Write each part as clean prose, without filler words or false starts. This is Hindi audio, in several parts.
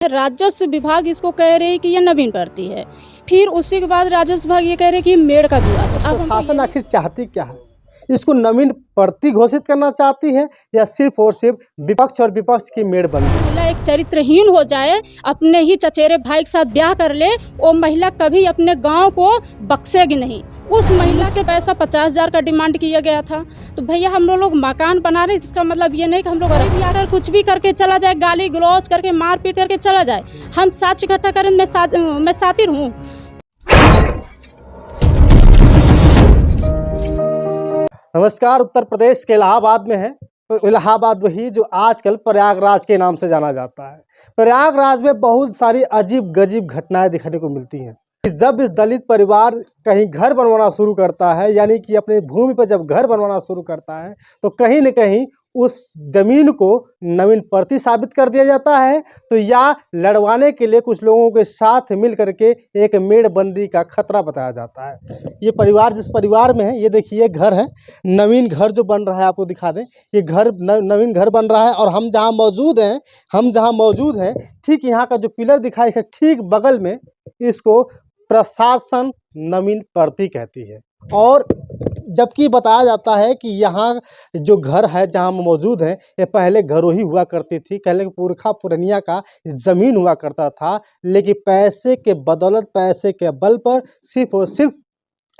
राजस्व विभाग इसको कह रहे हैं कि ये नवीन भर्ती है, फिर उसी के बाद राजस्व विभाग ये कह रहे हैं कि मेड़ का विवाद है। अब शासन आखिर चाहती क्या है? इसको नवीन भर्ती घोषित करना चाहती है या सिर्फ और सिर्फ विपक्ष और विपक्ष की मेड़बंदी? महिला एक चरित्रहीन हो जाए, अपने ही चचेरे भाई के साथ ब्याह कर ले, वो महिला कभी अपने गांव को बख्शेगी नहीं। उस महिला से पैसा 50,000 का डिमांड किया गया था। तो भैया हम लोग मकान बना रहे, इसका मतलब ये नहीं कि हम लोग अभी आकर कुछ भी करके चला जाए, गाली गलौज करके मारपीट करके चला जाए। हम साथ इकट्ठा करें, मैं सातिर हूँ। नमस्कार। उत्तर प्रदेश के इलाहाबाद में है। तो इलाहाबाद वही जो आजकल प्रयागराज के नाम से जाना जाता है। प्रयागराज में बहुत सारी अजीब गजीब घटनाएं दिखने को मिलती हैं। जब इस दलित परिवार कहीं घर बनवाना शुरू करता है, यानी कि अपने भूमि पर जब घर बनवाना शुरू करता है, तो कहीं न कहीं उस जमीन को नवीन भर्ती साबित कर दिया जाता है। तो या लड़वाने के लिए कुछ लोगों के साथ मिल करके एक मेड़बंदी का खतरा बताया जाता है। ये परिवार जिस परिवार में है, ये देखिए घर है, नवीन घर जो बन रहा है, आपको दिखा दें। ये घर नवीन घर बन रहा है और हम जहाँ मौजूद हैं ठीक यहाँ का जो पिलर दिखाई है, ठीक बगल में इसको प्रशासन नवीन भर्ती कहती है। और जबकि बताया जाता है कि यहाँ जो घर है जहाँ हम मौजूद हैं, ये पहले घरों हुआ करती थी। पहले पुरखा पुरनिया का ज़मीन हुआ करता था, लेकिन पैसे के बदौलत, पैसे के बल पर, सिर्फ और सिर्फ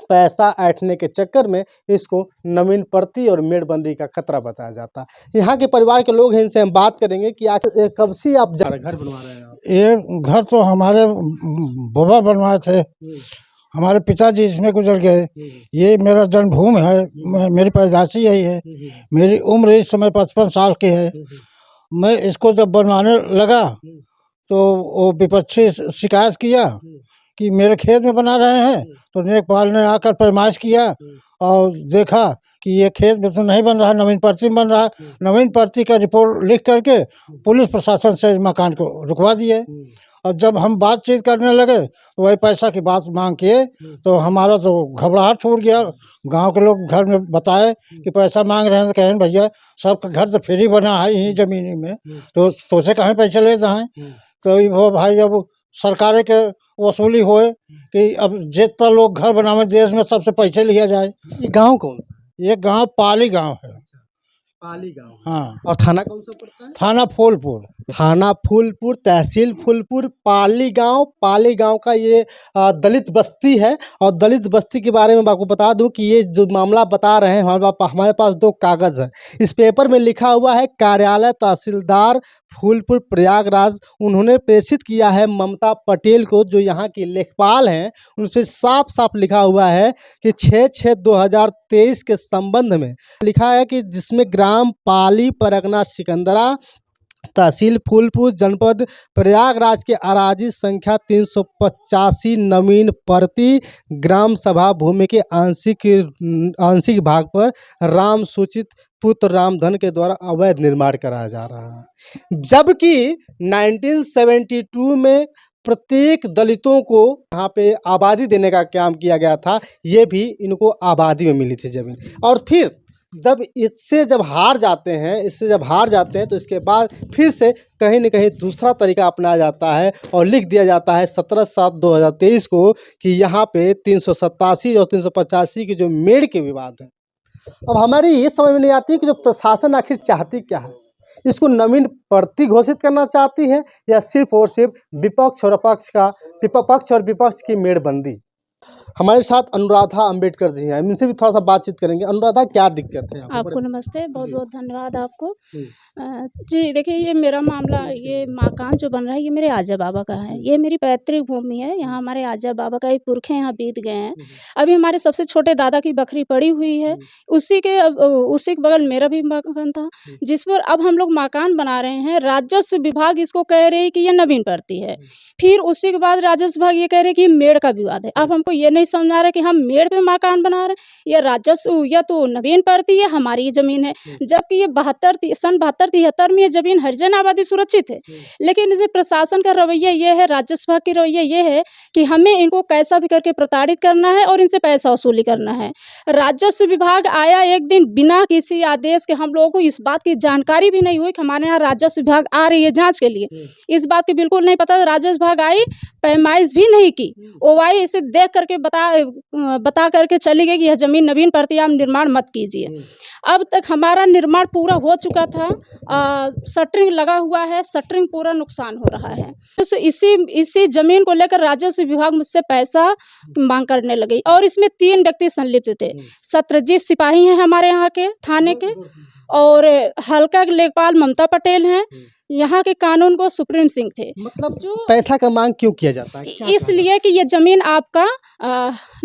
पैसा ऐंठने के चक्कर में इसको नवीन भर्ती और मेड़बंदी का खतरा बताया जाता है। यहाँ के परिवार के लोग हैं, इनसे हम बात करेंगे कि आखिर कब से आप घर बनवा रहे हैं? ये घर तो हमारे बाबा बनवाए थे, हमारे पिताजी इसमें गुजर गए। ये मेरा जन्मभूमि है, मेरी पैदाशी यही है। मेरी उम्र इस समय 55 साल की है। मैं इसको जब बनवाने लगा तो वो विपक्षी शिकायत किया कि मेरे खेत में बना रहे हैं। तो लेखपाल ने आकर पैमाइश किया और देखा कि ये खेत में तो नहीं बन रहा, नवीन भर्ती में बन रहा है। नवीन भर्ती का रिपोर्ट लिख करके पुलिस प्रशासन से मकान को रुकवा दिए। और जब हम बातचीत करने लगे तो वही पैसा की बात मांग किए, तो हमारा तो घबराहट छूट गया। गांव के लोग घर में बताए कि पैसा मांग रहे हैं, तो कहें भैया सबका घर तो फ्री बना है यहीं ज़मीनी में, तो सोचे कहीं पैसे ले जाएँ। तो वो भाई अब सरकारें के वसूली होए कि अब जितना लोग घर बनावे देश में सबसे पैसे लिया जाए। ये गांव कौन सा? ये गांव पाली गांव है। पाली गांव। हाँ। और थाना कौन सा पड़ता है? थाना फूलपुर। थाना फूलपुर, तहसील फूलपुर, पाली गांव का ये दलित बस्ती है। और दलित बस्ती के बारे में आपको बता दूं कि ये जो मामला बता रहे हैं, हमारे पास 2 कागज़ है। इस पेपर में लिखा हुआ है कार्यालय तहसीलदार फूलपुर प्रयागराज। उन्होंने प्रेषित किया है ममता पटेल को, जो यहाँ की लेखपाल हैं। उनसे साफ साफ लिखा हुआ है कि 6/6/2023 के संबंध में लिखा है कि जिसमें ग्राम पाली, परगना सिकंदरा, तहसील फूलपुर, जनपद प्रयागराज के अराजी संख्या 385 नवीन भर्ती ग्राम सभा भूमि के आंशिक भाग पर राम सूचित पुत्र रामधन के द्वारा अवैध निर्माण कराया जा रहा है। जबकि 1972 में प्रत्येक दलितों को यहाँ पे आबादी देने का काम किया गया था। ये भी इनको आबादी में मिली थी ज़मीन। और फिर जब हार जाते हैं तो इसके बाद फिर से कहीं न कहीं दूसरा तरीका अपनाया जाता है और लिख दिया जाता है 17/7/2023 को कि यहाँ पे 387 और 385 की जो मेड़ के विवाद है। अब हमारी ये समझ में नहीं आती कि जो प्रशासन आखिर चाहती क्या है? इसको नवीन भर्ती घोषित करना चाहती है या सिर्फ और सिर्फ पक्ष और विपक्ष की मेड़बंदी? हमारे साथ अनुराधा अंबेडकर जी हैं, इनसे भी थोड़ा सा बातचीत करेंगे। अनुराधा, क्या दिक्कत है आपको नमस्ते, बहुत बहुत धन्यवाद आपको। जी देखिए, ये मेरा मामला, ये मकान जो बन रहा है, ये मेरे आजा बाबा का है। ये मेरी पैतृक भूमि है। यहाँ हमारे आजा बाबा का एक पुरखे यहाँ बीत गए हैं। अभी हमारे सबसे छोटे दादा की बकरी पड़ी हुई है। उसी के बगल मेरा भी मकान था, जिस पर अब हम लोग मकान बना रहे हैं। राजस्व विभाग इसको कह रहे हैं कि ये नवीन भर्ती है, फिर उसी के बाद राजस्व विभाग ये कह रहे हैं कि मेड़ का विवाद है। अब हमको ये नहीं नहीं समझ में आ रहा कि हम मेड़ पे मकान बना रहे हैं, ये राजस्व या तो नवीन पड़ती है, हमारी ये ज़मीन है। जबकि ये सन 72-73 में ये ज़मीन हरिजन आबादी सुरक्षित है। लेकिन इसे प्रशासन का रवैया ये है, राजस्व विभाग की रवैया ये है कि हमें इनको कैसा भी करके प्रताड़ित करना है और इनसे पैसा वसूली करना है। राजस्व विभाग आया एक दिन बिना किसी आदेश के, हम लोगों को इस बात की जानकारी भी नहीं हुई कि हमारे यहाँ राजस्व विभाग आ रही है जांच के लिए। इस बात की बिल्कुल नहीं पता। राजस्व विभाग आई, पैमाइश भी नहीं की, वो आई इसे देख करके बता करके चली गई कि यह ज़मीन नवीन पड़ती है, आप निर्माण मत कीजिए। अब तक हमारा निर्माण पूरा हो चुका था, शटरिंग लगा हुआ है, शटरिंग पूरा नुकसान हो रहा है। तो इसी ज़मीन को लेकर राजस्व विभाग मुझसे पैसा मांग करने लगी और इसमें 3 व्यक्ति संलिप्त थे। सत्रजीत सिपाही हैं हमारे यहाँ के थाने के, और हल्का लेखपाल ममता पटेल हैं, यहाँ के कानून को सुप्रीम सिंह थे। मतलब जो पैसा का मांग क्यों किया जाता है? इसलिए कि ये ज़मीन आपका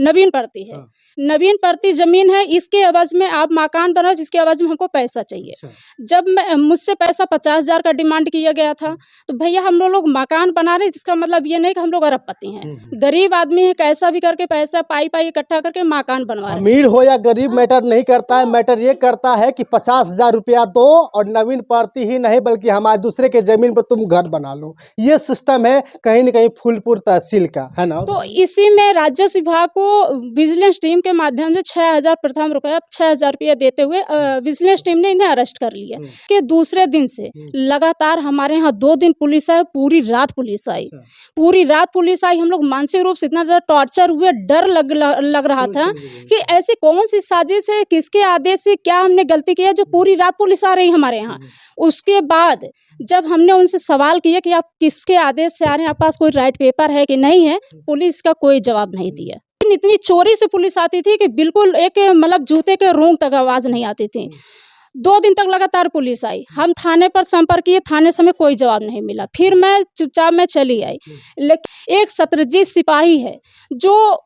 नवीन पड़ती है, नवीन पड़ती ज़मीन है, इसके एवज में आप मकान बनाओ, जिसके एवज में हमको पैसा चाहिए। जब मुझसे पैसा 50,000 का डिमांड किया गया था, तो भैया हम लोग मकान बना रहे, जिसका मतलब ये नहीं कि हम लोग अरबपति हैं। गरीब आदमी है, कैसा भी करके पैसा पाई इकट्ठा करके मकान बनवा रहे। अमीर हो या गरीब मैटर नहीं करता है, मैटर ये करता है कि 50,000 रुपया दो और नवीन पड़ती ही नहीं बल्कि हमारे दूसरे के जमीन पर तुम घर बना लो। ये सिस्टम है कहीं न कहीं फूलपुर तहसील का, है ना। तो इसी में राजस्व विभाग को विजिलेंस टीम के माध्यम से 6,000 प्रथम रुपया 6,000 रुपया देते हुए विजिलेंस टीम ने इन्हें अरेस्ट कर लिया। के दूसरे दिन से लगातार हमारे यहाँ 2 दिन पुलिस आई, पूरी रात पुलिस आई, पूरी रात पुलिस आई। हम लोग मानसिक रूप से इतना ज़्यादा टॉर्चर हुए, डर लग रहा था कि ऐसी कौन सी साजिश है, किसके आदेश से क्या हमने गलती की है जो पूरी रात पुलिस आ रही है हमारे यहाँ। उसके बाद जब हमने उनसे सवाल किया कि आप किसके आदेश से आ रहे हैं, आप पास कोई राइट पेपर है कि नहीं है, पुलिस का कोई जवाब नहीं दिया। इतनी चोरी से पुलिस आती थी कि बिल्कुल एक मतलब जूते के रोंग तक आवाज़ नहीं आती थी। 2 दिन तक लगातार पुलिस आई, हम थाने पर संपर्क किए, थाने से हमें कोई जवाब नहीं मिला। फिर मैं चुपचाप मैं चली आई। लेकिन एक सत्रजीत सिपाही है जो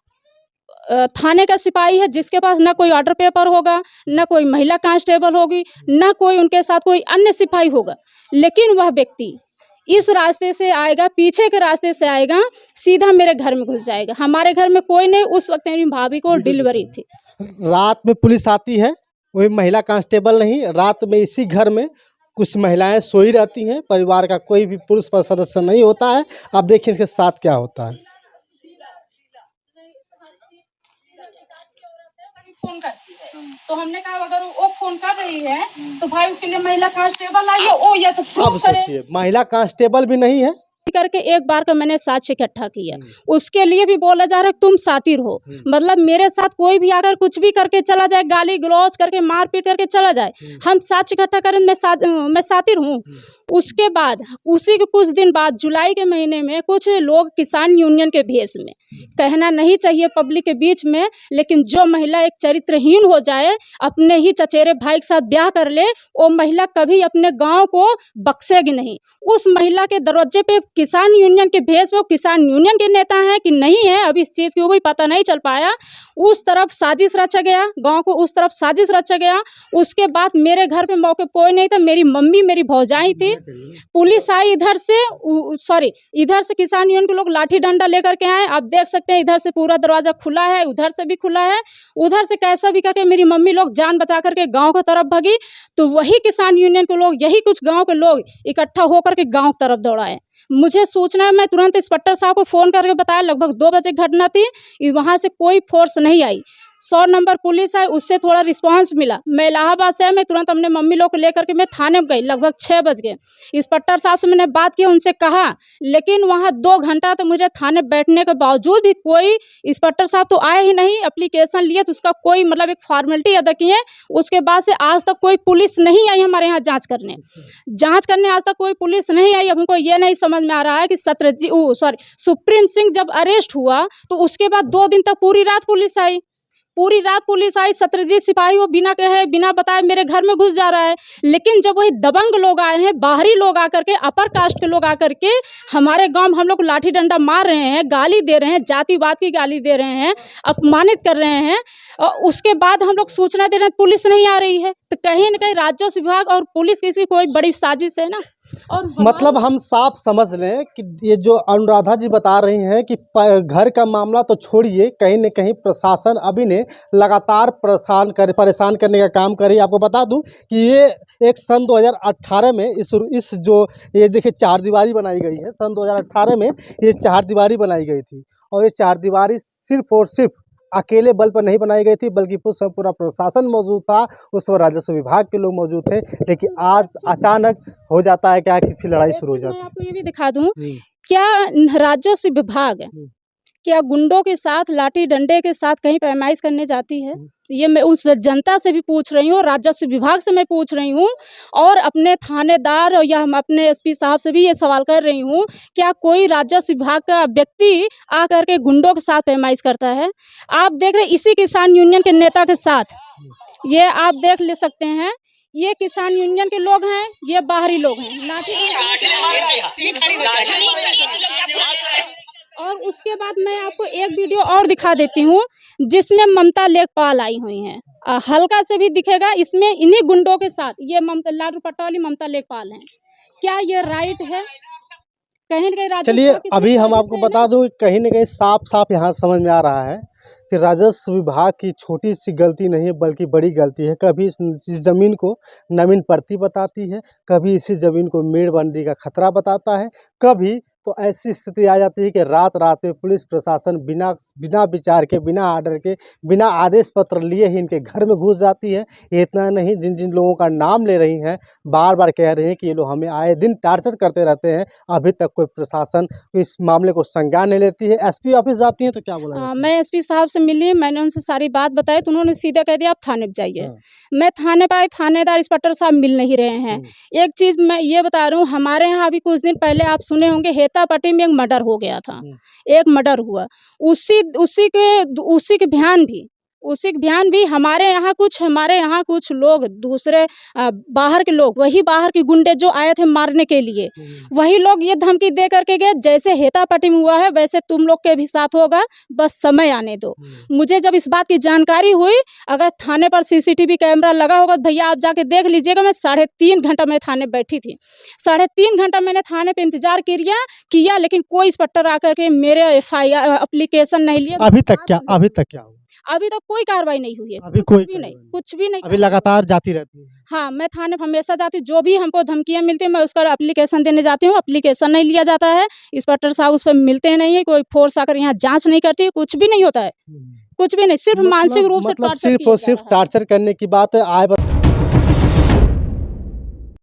थाने का सिपाही है, जिसके पास ना कोई ऑर्डर पेपर होगा, ना कोई महिला कांस्टेबल होगी, ना कोई उनके साथ कोई अन्य सिपाही होगा, लेकिन वह व्यक्ति इस रास्ते से आएगा, पीछे के रास्ते से आएगा, सीधा मेरे घर में घुस जाएगा। हमारे घर में कोई नहीं, उस वक्त मेरी भाभी को डिलीवरी थी। रात में पुलिस आती है, वही महिला कांस्टेबल नहीं, रात में इसी घर में कुछ महिलाएं सोई रहती हैं, परिवार का कोई भी पुरुष पर सदस्य नहीं होता है। आप देखिए इसके साथ क्या होता है। फोन करती है, तो हमने कहा अगर वो फोन कर रही है तो भाई उसके लिए महिला कांस्टेबल आई है, ओ या तो प्रूफ करे। सोचिए महिला कांस्टेबल भी नहीं है करके एक बार का मैंने साक्ष्य इकट्ठा किया, उसके लिए भी बोला जा रहा है तुम सातिर हो। मतलब मेरे साथ कोई भी आकर कुछ भी करके चला जाए, गाली गलौज करके मारपीट करके चला जाए, हम साक्ष्य इकट्ठा करें, मैं सातिर हूँ। उसके बाद उसी के कुछ दिन बाद जुलाई के महीने में कुछ लोग किसान यूनियन के भेष में, कहना नहीं चाहिए पब्लिक के बीच में, लेकिन जो महिला एक चरित्रहीन हो जाए, अपने ही चचेरे भाई के साथ ब्याह कर ले, वो महिला कभी अपने गांव को बख्शेगी नहीं। उस महिला के दरवाजे पे किसान यूनियन के भेष में, किसान यूनियन के नेता हैं कि नहीं है, अभी इस चीज़ की भी पता नहीं चल पाया। उस तरफ साजिश रचा गया, गांव को उस तरफ साजिश रचा गया। उसके बाद मेरे घर पे मौके कोई नहीं था, मेरी मम्मी मेरी भौजाई थी। पुलिस आई इधर से किसान यूनियन के लोग लाठी डंडा लेकर के आए। आप देख सकते हैं इधर से पूरा दरवाजा खुला है, उधर से भी खुला है, उधर से कैसा भी करके मेरी मम्मी लोग जान बचा करके गांव की तरफ भागी। तो वही किसान यूनियन के लोग, यही कुछ गांव के लोग इकट्ठा होकर के गांव की तरफ दौड़ाए। मुझे सूचना है, मैं तुरंत इंस्पेक्टर साहब को फ़ोन करके बताया, लगभग 2 बजे घटना थी, वहाँ से कोई फोर्स नहीं आई। 100 नंबर पुलिस है, उससे थोड़ा रिस्पांस मिला। मैं इलाहाबाद से मैं तुरंत अपने मम्मी लोग को लेकर के मैं थाने में गई, लगभग 6 बज गए। इंस्पेक्टर साहब से मैंने बात की, उनसे कहा, लेकिन वहाँ 2 घंटा तो मुझे थाने बैठने के बावजूद भी कोई इंस्पेक्टर साहब तो आए ही नहीं। एप्लीकेशन लिए तो उसका कोई मतलब एक फॉर्मेलिटी अदा किए, उसके बाद से आज तक कोई पुलिस नहीं आई हमारे यहाँ जाँच करने आज तक कोई पुलिस नहीं आई। अब हमको ये नहीं समझ में आ रहा है कि सुप्रीम सिंह जब अरेस्ट हुआ तो उसके बाद 2 दिन तक पूरी रात पुलिस आई, सत्रजीत सिपाही वो बिना कहे बिना बताए मेरे घर में घुस जा रहा है। लेकिन जब वही दबंग लोग आए हैं, बाहरी लोग आकर के, अपर कास्ट के लोग आकर के हमारे गांव में हम लोग को लाठी डंडा मार रहे हैं, गाली दे रहे हैं, जातिवाद की गाली दे रहे हैं, अपमानित कर रहे हैं, और उसके बाद हम लोग सूचना दे रहे हैं पुलिस नहीं आ रही है, तो कहीं ना कहीं राजस्व विभाग और पुलिस की कोई बड़ी साजिश है ना। और मतलब हम साफ समझ लें कि ये जो अनुराधा जी बता रही हैं कि घर का मामला तो छोड़िए, कहीं न कहीं प्रशासन अभी ने लगातार परेशान करने का काम कर रही है। आपको बता दूं कि ये एक सन 2018 में इस जो ये देखिए चारदीवारी बनाई गई है, सन 2018 में ये चारदीवारी बनाई गई थी और ये चारदीवारी सिर्फ और सिर्फ अकेले बल पर नहीं बनाई गई थी, बल्कि उस समय पूरा प्रशासन मौजूद था, उस समय राजस्व विभाग के लोग मौजूद थे। लेकिन आज अचानक हो जाता है क्या कि फिर लड़ाई शुरू हो मैं जाती है। आपको ये भी दिखा दूं, क्या राजस्व विभाग क्या गुंडों के साथ लाठी डंडे के साथ कहीं पैमाइश करने जाती है? ये मैं उस जनता से भी पूछ रही हूँ, राजस्व विभाग से मैं पूछ रही हूँ और अपने थानेदार या हम अपने एसपी साहब से भी ये सवाल कर रही हूँ, क्या कोई राजस्व विभाग का व्यक्ति आकर के गुंडों के साथ पैमाइश करता है? आप देख रहे इसी किसान यूनियन के नेता के साथ, ये आप देख ले सकते हैं, ये किसान यूनियन के लोग हैं, ये बाहरी लोग हैं। और उसके बाद मैं आपको एक वीडियो और दिखा देती हूँ जिसमें ममता लेखपाल आई हुई हैं। हल्का से भी दिखेगा, इसमें इन्हीं गुंडों के साथ ये ममता लालू पटौली ममता लेखपाल हैं। क्या ये राइट है? कहीं न कहीं चलिए अभी हम आपको बता दूं कि कहीं न कहीं साफ यहाँ समझ में आ रहा है कि राजस्व विभाग की छोटी सी गलती नहीं है बल्कि बड़ी गलती है। कभी इस ज़मीन को नवीन परती बताती है, कभी इसी ज़मीन को मेड़बंदी का खतरा बताता है, कभी तो ऐसी स्थिति आ जाती है कि रात में पुलिस प्रशासन बिना विचार के, बिना आर्डर के, बिना आदेश पत्र लिए ही इनके घर में घुस जाती है। ये इतना नहीं, जिन लोगों का नाम ले रही हैं बार कह रही हैं कि ये लोग हमें आए दिन टार्चर करते रहते हैं, अभी तक कोई प्रशासन इस मामले को संज्ञान नहीं लेती है। एसपी ऑफिस जाती हैं तो क्या बोला? मैं एसपी साहब से मिली, मैंने उनसे सारी बात बताई तो उन्होंने सीधा कह दिया आप थाने पे जाइए। मैं थाने पर आई, थानेदार इंस्पेक्टर साहब मिल नहीं रहे हैं। एक चीज़ मैं ये बता रही हूँ, हमारे यहाँ अभी कुछ दिन पहले आप सुने होंगे हेतापट्टी में एक मर्डर हो गया था, एक मर्डर हुआ, उसी के बयान भी हमारे यहाँ कुछ लोग दूसरे बाहर के लोग, वही बाहर के गुंडे जो आए थे मारने के लिए, वही लोग ये धमकी दे करके गए जैसे हेतापट्टी में हुआ है वैसे तुम लोग के भी साथ होगा, बस समय आने दो। मुझे जब इस बात की जानकारी हुई, अगर थाने पर सीसीटीवी कैमरा लगा होगा तो भैया आप जाके देख लीजिएगा, मैं 3.5 घंटा मैं थाने बैठी थी। 3.5 घंटा मैंने थाने पे इंतजार किया लेकिन कोई इंस्पेक्टर आकर के मेरे FIR एप्लीकेशन नहीं लिया। अभी तक क्या हुआ? अभी तक कोई कार्रवाई नहीं हुई है, अभी कुछ भी नहीं। अभी लगातार जाती रहती है। हाँ, मैं थाने हमेशा जाती हूँ, जो भी हमको धमकियाँ मिलती है मैं उसका एप्लीकेशन देने जाती हूँ, एप्लीकेशन नहीं लिया जाता है, इंस्पेक्टर साहब उस पर मिलते नहीं है, कोई फोर्स आकर यहाँ जांच नहीं करती, कुछ भी नहीं होता है, कुछ भी नहीं, सिर्फ मानसिक रूप से सिर्फ और सिर्फ टार्चर करने की बात है।